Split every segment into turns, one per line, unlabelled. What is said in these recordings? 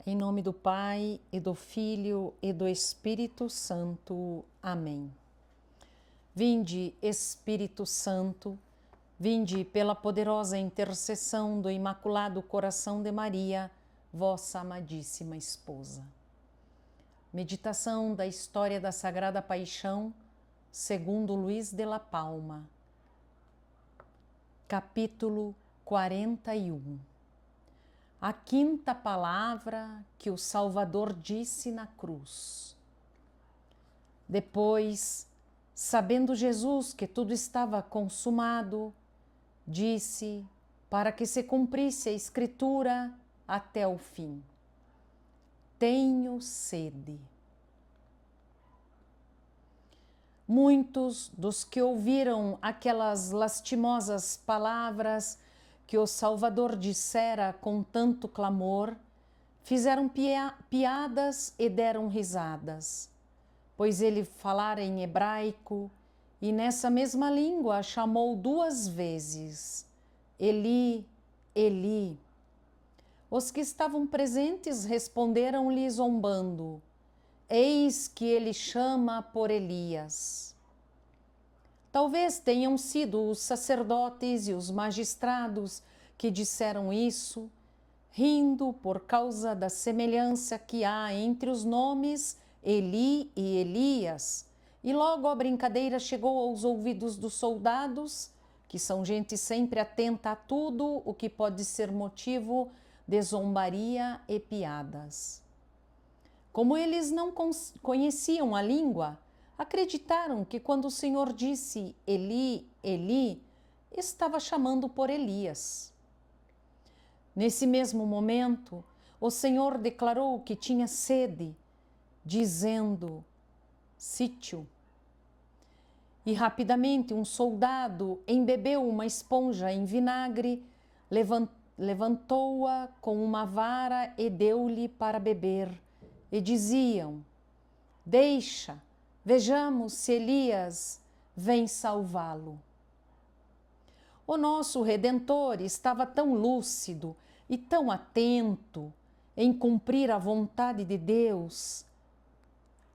Em nome do Pai, e do Filho, e do Espírito Santo. Amém. Vinde, Espírito Santo, vinde pela poderosa intercessão do Imaculado Coração de Maria, vossa amadíssima esposa. Meditação da história da Sagrada Paixão, segundo Luís de la Palma. Capítulo 41. A quinta palavra que o Salvador disse na cruz. Depois, sabendo Jesus que tudo estava consumado, disse, para que se cumprisse a Escritura até o fim: tenho sede. Muitos dos que ouviram aquelas lastimosas palavras que o Salvador dissera com tanto clamor, fizeram piadas e deram risadas, pois ele falara em hebraico e nessa mesma língua chamou 2 vezes: Eli, Eli. Os que estavam presentes responderam-lhe zombando: eis que ele chama por Elias. Talvez tenham sido os sacerdotes e os magistrados que disseram isso, rindo por causa da semelhança que há entre os nomes Eli e Elias. E logo a brincadeira chegou aos ouvidos dos soldados, que são gente sempre atenta a tudo o que pode ser motivo de zombaria e piadas. Como eles não conheciam a língua, acreditaram que quando o Senhor disse Eli, Eli, estava chamando por Elias. Nesse mesmo momento, o Senhor declarou que tinha sede, dizendo: sítio. E rapidamente um soldado embebeu uma esponja em vinagre, levantou-a com uma vara e deu-lhe para beber. E diziam: deixa, vejamos se Elias vem salvá-lo. O nosso Redentor estava tão lúcido e tão atento em cumprir a vontade de Deus,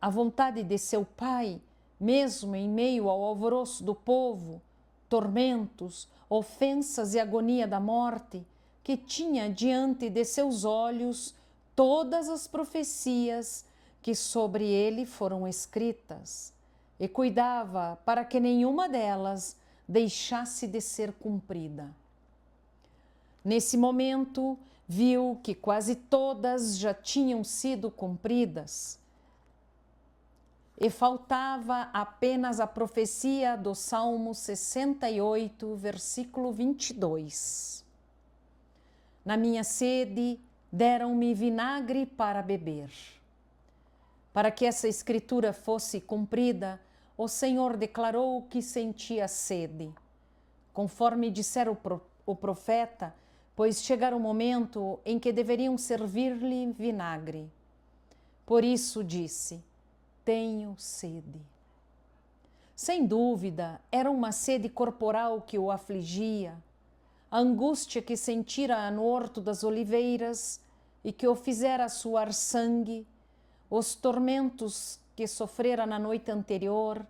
a vontade de seu Pai, mesmo em meio ao alvoroço do povo, tormentos, ofensas e agonia da morte, que tinha diante de seus olhos todas as profecias que sobre ele foram escritas, e cuidava para que nenhuma delas deixasse de ser cumprida. Nesse momento, viu que quase todas já tinham sido cumpridas, e faltava apenas a profecia do Salmo 68, versículo 22. Na minha sede, deram-me vinagre para beber. Para que essa escritura fosse cumprida, o Senhor declarou que sentia sede, conforme dissera o profeta, pois chegara o momento em que deveriam servir-lhe vinagre. Por isso disse: tenho sede. Sem dúvida, era uma sede corporal que o afligia, a angústia que sentira no Horto das Oliveiras e que o fizera suar sangue, os tormentos que sofrera na noite anterior,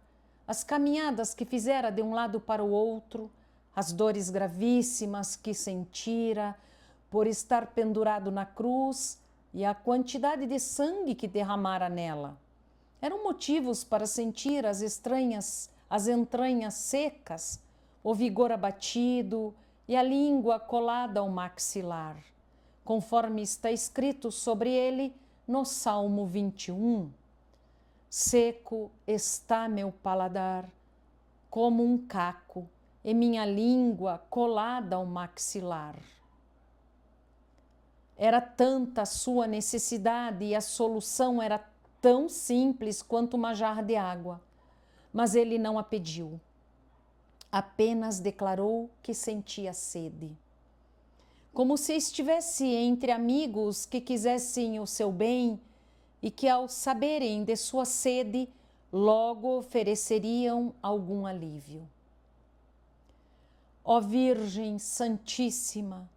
as caminhadas que fizera de um lado para o outro, as dores gravíssimas que sentira por estar pendurado na cruz e a quantidade de sangue que derramara nela. Eram motivos para sentir as entranhas secas, o vigor abatido e a língua colada ao maxilar, conforme está escrito sobre ele no Salmo 21. Seco está meu paladar, como um caco, e minha língua colada ao maxilar. Era tanta a sua necessidade e a solução era tão simples quanto uma jarra de água, mas ele não a pediu. Apenas declarou que sentia sede. Como se estivesse entre amigos que quisessem o seu bem e que, ao saberem de sua sede, logo ofereceriam algum alívio. Ó Virgem Santíssima,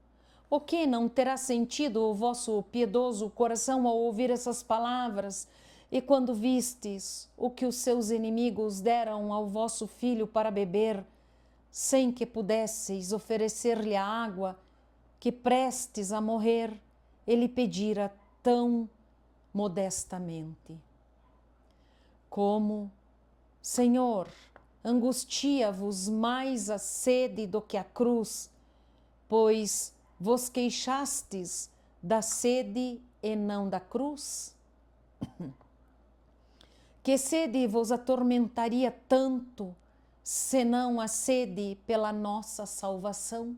O que não terá sentido o vosso piedoso coração ao ouvir essas palavras? E quando vistes o que os seus inimigos deram ao vosso filho para beber, sem que pudesseis oferecer-lhe a água, que prestes a morrer, ele pedira tão modestamente. Como, Senhor, angustia-vos mais a sede do que a cruz, pois vos queixastes da sede e não da cruz? Que sede vos atormentaria tanto, senão a sede pela nossa salvação?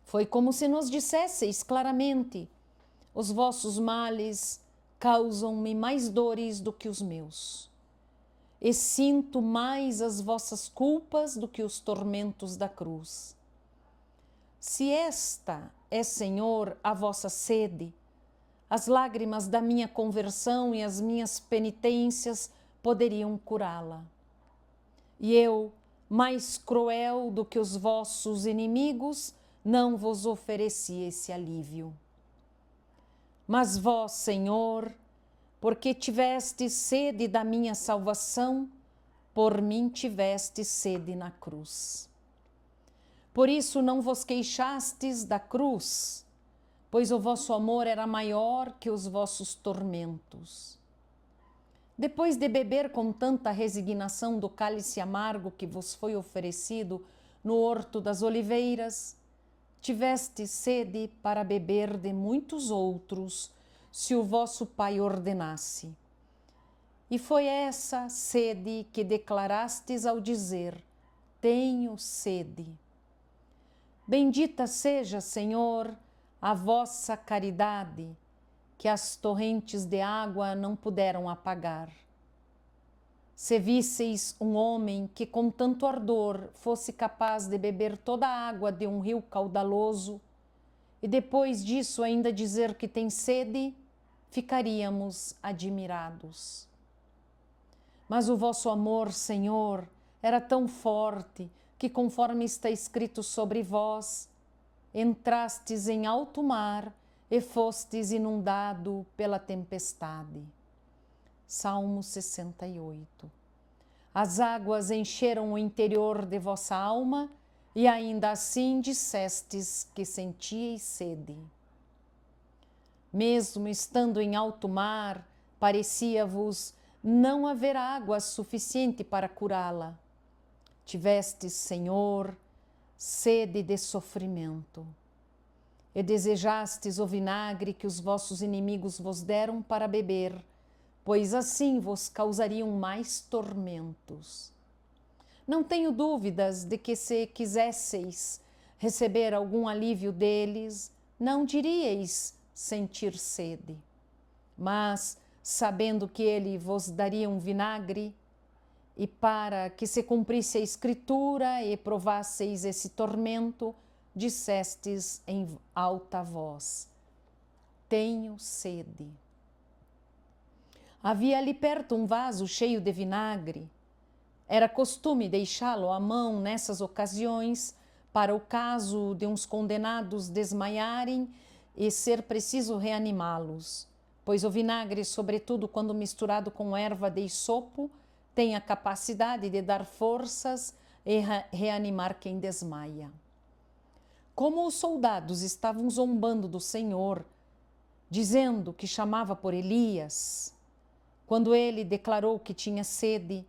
Foi como se nos dissesseis claramente: os vossos males causam-me mais dores do que os meus, e sinto mais as vossas culpas do que os tormentos da cruz. Se esta é, Senhor, a vossa sede, as lágrimas da minha conversão e as minhas penitências poderiam curá-la. E eu, mais cruel do que os vossos inimigos, não vos ofereci esse alívio. Mas vós, Senhor, porque tiveste sede da minha salvação, por mim tiveste sede na cruz. Por isso não vos queixastes da cruz, pois o vosso amor era maior que os vossos tormentos. Depois de beber com tanta resignação do cálice amargo que vos foi oferecido no Horto das Oliveiras, tiveste sede para beber de muitos outros, se o vosso Pai ordenasse. E foi essa sede que declarastes ao dizer: tenho sede. Bendita seja, Senhor, a vossa caridade, que as torrentes de água não puderam apagar. Se visseis um homem que com tanto ardor fosse capaz de beber toda a água de um rio caudaloso, e depois disso ainda dizer que tem sede, ficaríamos admirados. Mas o vosso amor, Senhor, era tão forte que, conforme está escrito sobre vós, entrastes em alto mar e fostes inundado pela tempestade. Salmo 68. As águas encheram o interior de vossa alma e ainda assim dissestes que sentíeis sede. Mesmo estando em alto mar, parecia-vos não haver água suficiente para curá-la. Tivestes, Senhor, sede de sofrimento, e desejastes o vinagre que os vossos inimigos vos deram para beber, pois assim vos causariam mais tormentos. Não tenho dúvidas de que, se quisesseis receber algum alívio deles, não diríeis sentir sede. Mas, sabendo que ele vos daria um vinagre, e para que se cumprisse a Escritura e provasseis esse tormento, dissestes em alta voz: tenho sede. Havia ali perto um vaso cheio de vinagre. Era costume deixá-lo à mão nessas ocasiões, para o caso de uns condenados desmaiarem e ser preciso reanimá-los, pois o vinagre, sobretudo quando misturado com erva de isopo, tem a capacidade de dar forças e reanimar quem desmaia. Como os soldados estavam zombando do Senhor, dizendo que chamava por Elias, quando ele declarou que tinha sede,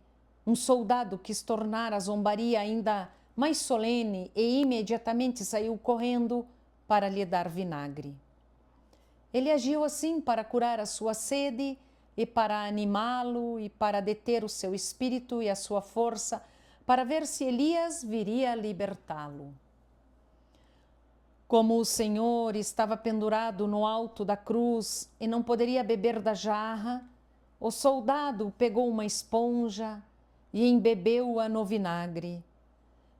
um soldado quis tornar a zombaria ainda mais solene e imediatamente saiu correndo para lhe dar vinagre. Ele agiu assim para curar a sua sede e para animá-lo e para deter o seu espírito e a sua força, para ver se Elias viria a libertá-lo. Como o Senhor estava pendurado no alto da cruz e não poderia beber da jarra, o soldado pegou uma esponja e embebeu-a no vinagre.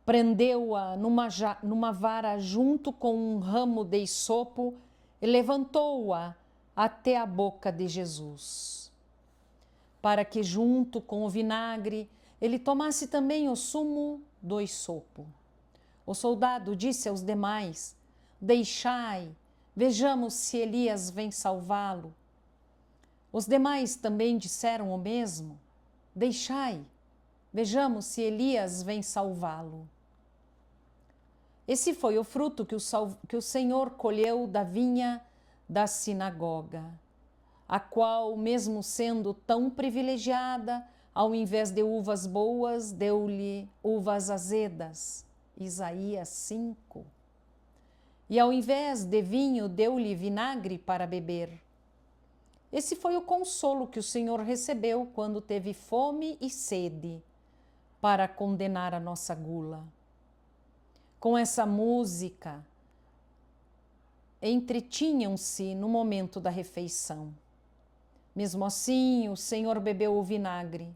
Prendeu-a numa vara junto com um ramo de isopo e levantou-a até a boca de Jesus, para que junto com o vinagre ele tomasse também o sumo do isopo. O soldado disse aos demais: deixai, vejamos se Elias vem salvá-lo. Os demais também disseram o mesmo: deixai, vejamos se Elias vem salvá-lo. Esse foi o fruto que o Senhor colheu da vinha da sinagoga, a qual, mesmo sendo tão privilegiada, ao invés de uvas boas, deu-lhe uvas azedas. Isaías 5. E ao invés de vinho, deu-lhe vinagre para beber. Esse foi o consolo que o Senhor recebeu quando teve fome e sede, para condenar a nossa gula. Com essa música, entretinham-se no momento da refeição. Mesmo assim, o Senhor bebeu o vinagre.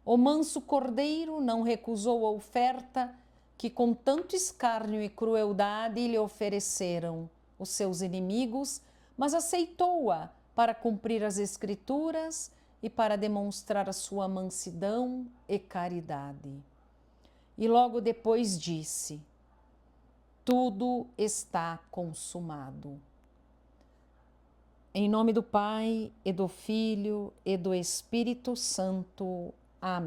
O manso cordeiro não recusou a oferta que com tanto escárnio e crueldade lhe ofereceram os seus inimigos, mas aceitou-a para cumprir as Escrituras e para demonstrar a sua mansidão e caridade. E logo depois disse: tudo está consumado. Em nome do Pai, e do Filho, e do Espírito Santo. Amém.